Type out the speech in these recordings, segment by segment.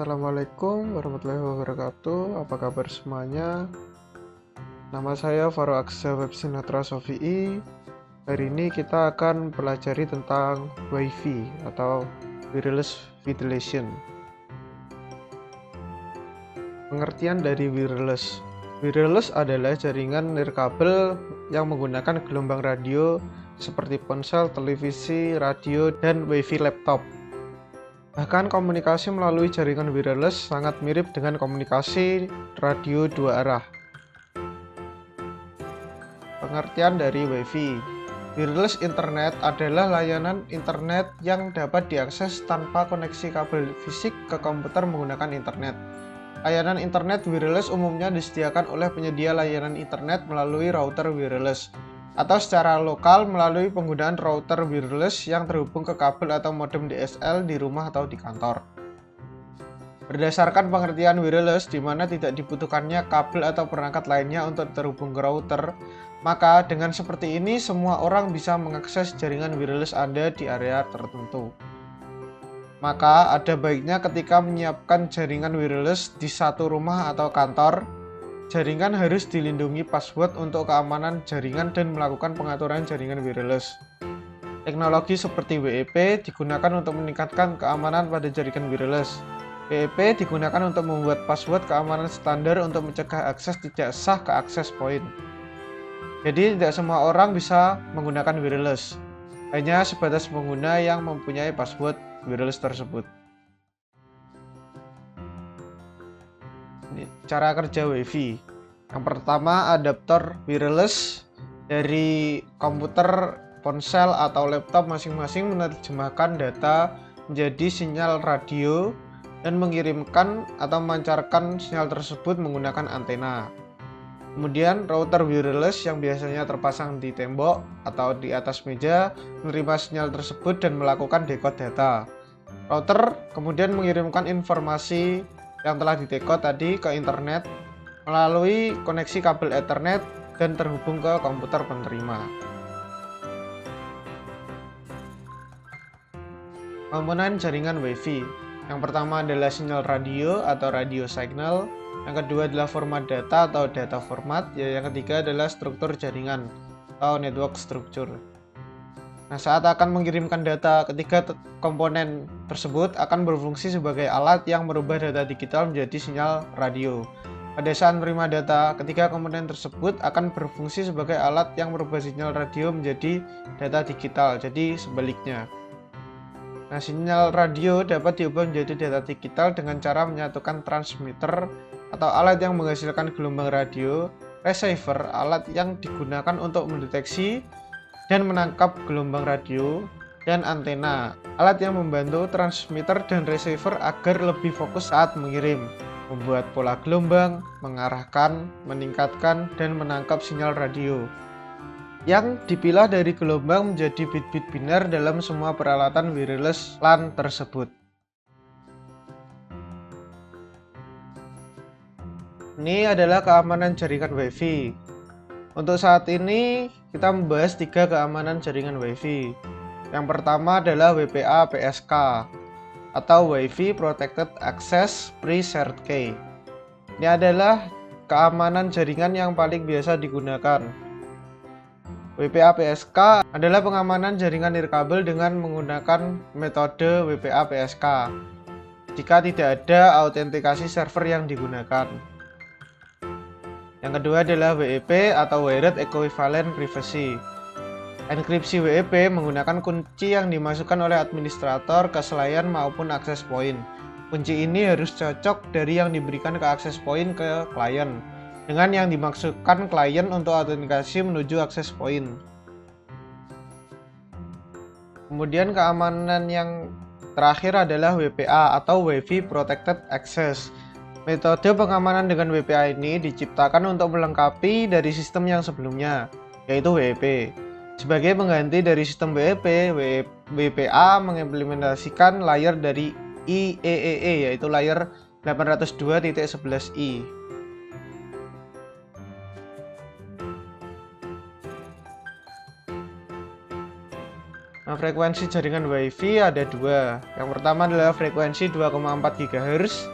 Assalamualaikum warahmatullahi wabarakatuh. Apa kabar semuanya? Nama saya Faro Aksa Web Sinatra Sofi'i. Hari ini kita akan pelajari tentang Wi-Fi atau Wireless Ventilation. Pengertian dari wireless. Wireless adalah jaringan nirkabel yang menggunakan gelombang radio seperti ponsel, televisi, radio, dan Wi-Fi laptop. Bahkan komunikasi melalui jaringan wireless sangat mirip dengan komunikasi radio dua arah. Pengertian dari Wi-Fi. Wireless Internet adalah layanan internet yang dapat diakses tanpa koneksi kabel fisik ke komputer menggunakan internet. Layanan internet wireless umumnya disediakan oleh penyedia layanan internet melalui router wireless, atau secara lokal melalui penggunaan router wireless yang terhubung ke kabel atau modem DSL di rumah atau di kantor. Berdasarkan pengertian wireless di mana tidak dibutuhkannya kabel atau perangkat lainnya untuk terhubung ke router, maka dengan seperti ini semua orang bisa mengakses jaringan wireless Anda di area tertentu. Maka ada baiknya ketika menyiapkan jaringan wireless di satu rumah atau kantor, jaringan harus dilindungi password untuk keamanan jaringan dan melakukan pengaturan jaringan wireless. Teknologi seperti WEP digunakan untuk meningkatkan keamanan pada jaringan wireless. WEP digunakan untuk membuat password keamanan standar untuk mencegah akses tidak sah ke access point. Jadi tidak semua orang bisa menggunakan wireless, hanya sebatas pengguna yang mempunyai password wireless tersebut. Cara kerja Wi-Fi. Yang pertama, adaptor wireless dari komputer, ponsel, atau laptop masing-masing menerjemahkan data menjadi sinyal radio dan mengirimkan atau memancarkan sinyal tersebut menggunakan antena. Kemudian router wireless yang biasanya terpasang di tembok atau di atas meja menerima sinyal tersebut dan melakukan decode data. Router kemudian mengirimkan informasi yang telah di-decode tadi ke internet melalui koneksi kabel Ethernet dan terhubung ke komputer penerima. Komponen jaringan Wi-Fi. Yang pertama adalah sinyal radio atau radio signal. Yang kedua adalah format data atau data format. Yang ketiga adalah struktur jaringan atau network structure. Nah, saat akan mengirimkan data, ketiga komponen tersebut akan berfungsi sebagai alat yang merubah data digital menjadi sinyal radio. Pada saat menerima data, ketiga komponen tersebut akan berfungsi sebagai alat yang merubah sinyal radio menjadi data digital, jadi sebaliknya. Nah, sinyal radio dapat diubah menjadi data digital dengan cara menyatukan transmitter atau alat yang menghasilkan gelombang radio, receiver, alat yang digunakan untuk mendeteksi dan menangkap gelombang radio, dan antena, alat yang membantu transmitter dan receiver agar lebih fokus saat mengirim, membuat pola gelombang, mengarahkan, meningkatkan, dan menangkap sinyal radio yang dipilah dari gelombang menjadi bit-bit biner dalam semua peralatan wireless LAN tersebut. Ini adalah keamanan jaringan Wi-Fi. Untuk saat ini kita membahas 3 keamanan jaringan Wi-Fi. Yang pertama adalah WPA PSK atau Wi-Fi Protected Access Pre-Shared Key. Ini adalah keamanan jaringan yang paling biasa digunakan. WPA PSK adalah pengamanan jaringan nirkabel dengan menggunakan metode WPA PSK jika tidak ada autentikasi server yang digunakan. Yang kedua adalah WEP atau Wired Equivalent Privacy. Enkripsi WEP menggunakan kunci yang dimasukkan oleh administrator ke selayan maupun access point. Kunci ini harus cocok dari yang diberikan ke access point ke klien, dengan yang dimaksudkan klien untuk autentikasi menuju access point. Kemudian keamanan yang terakhir adalah WPA atau Wi-Fi Protected Access. Metode pengamanan dengan WPA ini diciptakan untuk melengkapi dari sistem yang sebelumnya, yaitu WEP. Sebagai pengganti dari sistem WEP, WPA mengimplementasikan layer dari IEEE, yaitu layer 802.11i. Nah, frekuensi jaringan WiFi ada dua. Yang pertama adalah frekuensi 2,4 GHz.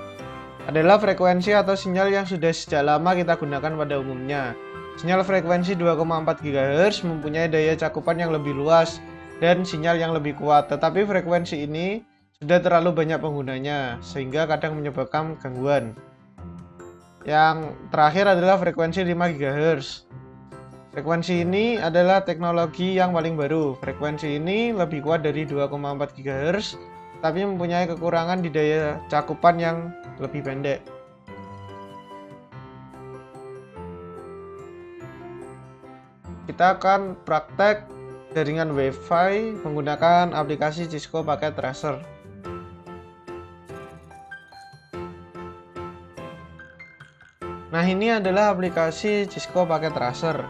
Adalah frekuensi atau sinyal yang sudah sejak lama kita gunakan pada umumnya. Sinyal frekuensi 2,4 GHz mempunyai daya cakupan yang lebih luas dan sinyal yang lebih kuat. Tetapi frekuensi ini sudah terlalu banyak penggunanya, sehingga kadang menyebabkan gangguan. Yang terakhir adalah frekuensi 5 GHz. Frekuensi ini adalah teknologi yang paling baru. Frekuensi ini lebih kuat dari 2,4 GHz, tapi mempunyai kekurangan di daya cakupan yang lebih pendek. Kita akan praktek jaringan Wi-Fi menggunakan aplikasi Cisco Packet Tracer. Nah, ini adalah aplikasi Cisco Packet Tracer.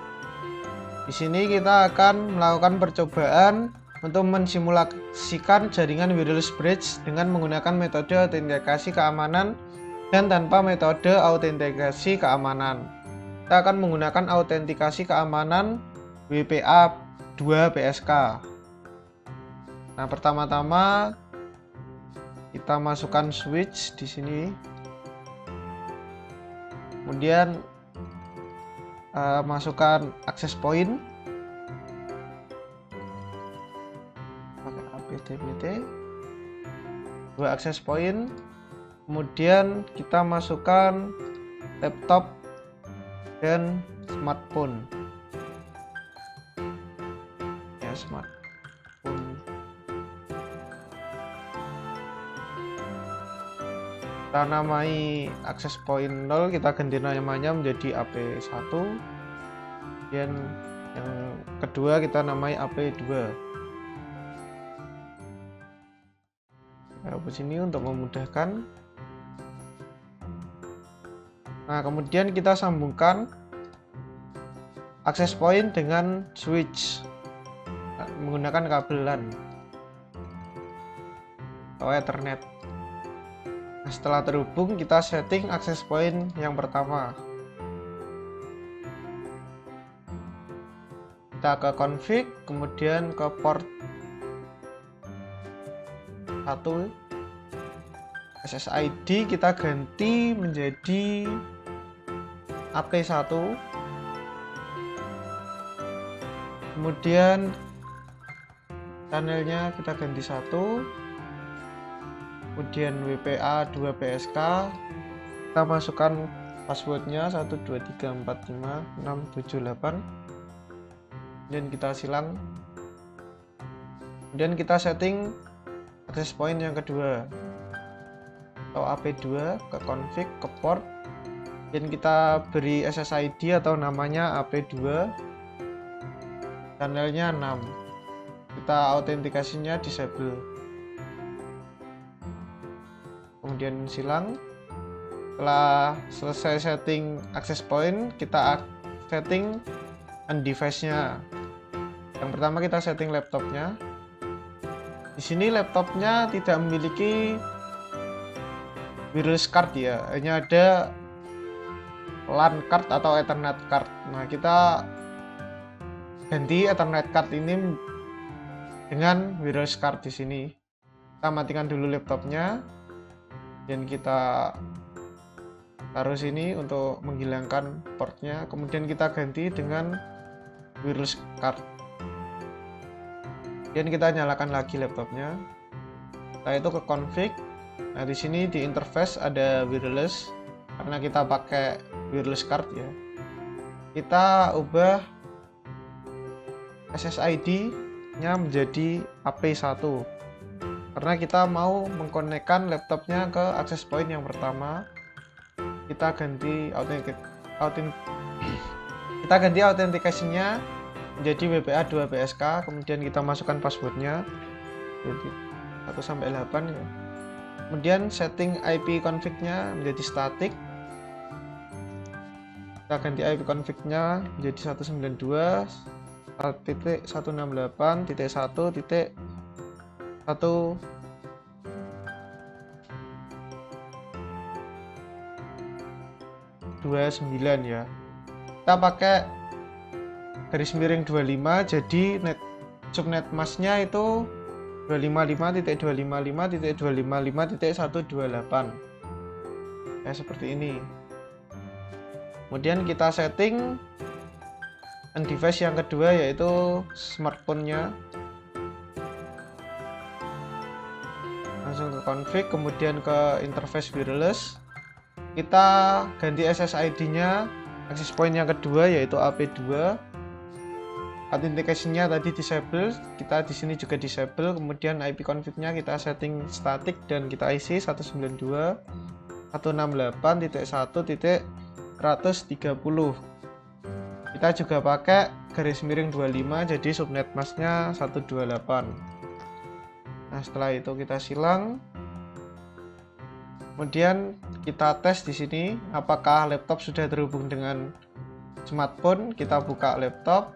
Di sini kita akan melakukan percobaan untuk mensimulasikan jaringan wireless bridge dengan menggunakan metode autentikasi keamanan dan tanpa metode autentikasi keamanan. Kita akan menggunakan autentikasi keamanan WPA2 PSK. Nah, pertama-tama kita masukkan switch di sini. Kemudian masukkan access point pakai APDBT, dua access point. Kemudian kita masukkan laptop dan smartphone ya, smartphone. Kita namai access point 0, kita ganti namanya menjadi AP1. Dan yang kedua kita namai AP2. Hapus sini untuk memudahkan. Nah, kemudian kita sambungkan access point dengan switch menggunakan kabel LAN atau Ethernet. Nah, setelah terhubung, kita setting access point yang pertama. Kita ke config, kemudian ke port 1. SSID kita ganti menjadi AP1. Kemudian channelnya kita ganti 1. Kemudian WPA2 PSK, kita masukkan passwordnya 123456778, dan kita silang. Kemudian kita setting access point yang kedua atau AP2, ke config, ke port, dan kita beri SSID atau namanya AP2, channelnya 6. Kita autentikasinya disable, kemudian silang. Setelah selesai setting access point, kita setting device-nya. Yang pertama kita setting laptopnya. Di sini laptopnya tidak memiliki wireless card ya, hanya ada LAN card atau Ethernet card. Nah, kita ganti Ethernet card ini dengan wireless card di sini. Kita matikan dulu laptopnya dan kita taruh sini untuk menghilangkan portnya. Kemudian kita ganti dengan wireless card. Dan kita nyalakan lagi laptopnya. Setelah itu ke config. Nah, di sini di interface ada wireless karena kita pakai wireless card ya. Kita ubah SSID-nya menjadi AP1 karena kita mau mengkonekkan laptopnya ke access point yang pertama. Kita ganti autentikasinya menjadi WPA2 PSK, kemudian kita masukkan passwordnya 1-8 ya. Kemudian setting IP config-nya menjadi static. Kita ganti IP config-nya menjadi 192.168.1.29 ya. Kita pakai garis miring 25, subnet masknya itu 255.255.255.128 kayak seperti ini. Kemudian kita setting device yang kedua yaitu smartphone-nya. Langsung ke config, kemudian ke interface wireless. Kita ganti SSID-nya, access point yang kedua yaitu AP2. Authentication-nya tadi disable, kita di sini juga disable. Kemudian IP config-nya kita setting static dan kita isi 192.168.1.130. Kita juga pakai garis miring 25, jadi subnet masknya 128. Nah, setelah itu kita silang. Kemudian kita tes di sini apakah laptop sudah terhubung dengan smartphone. Kita buka laptop,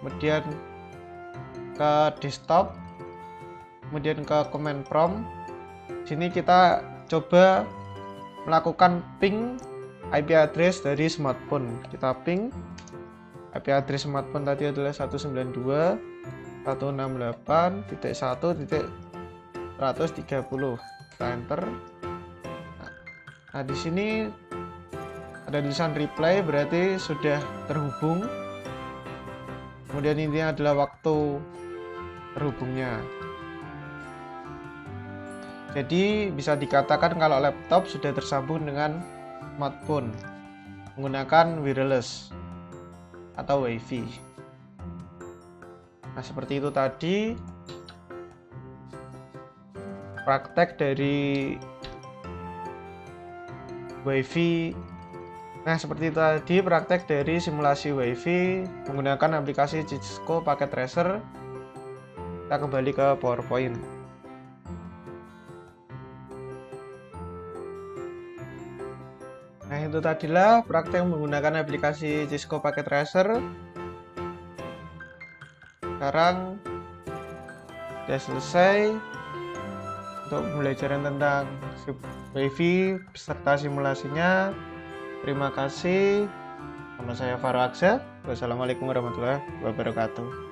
kemudian ke desktop, kemudian ke command prompt. Sini kita coba melakukan ping IP address dari smartphone. Kita ping IP address smartphone tadi adalah 192.168.1.130. Kita enter. Nah, di sini ada tulisan reply, berarti sudah terhubung. Kemudian ini adalah waktu terhubungnya. Jadi bisa dikatakan kalau laptop sudah tersambung dengan smartphone menggunakan wireless atau WiFi. Nah, seperti itu tadi praktek dari WiFi. Nah, seperti itu tadi praktek dari simulasi WiFi menggunakan aplikasi Cisco Packet Tracer. Kita kembali ke PowerPoint. Nah, itu tadilah praktek menggunakan aplikasi Cisco Packet Tracer. Sekarang sudah selesai untuk pembelajaran tentang WiFi beserta simulasinya. Terima kasih. Nama saya Faro Aksa. Wassalamualaikum warahmatullahi wabarakatuh.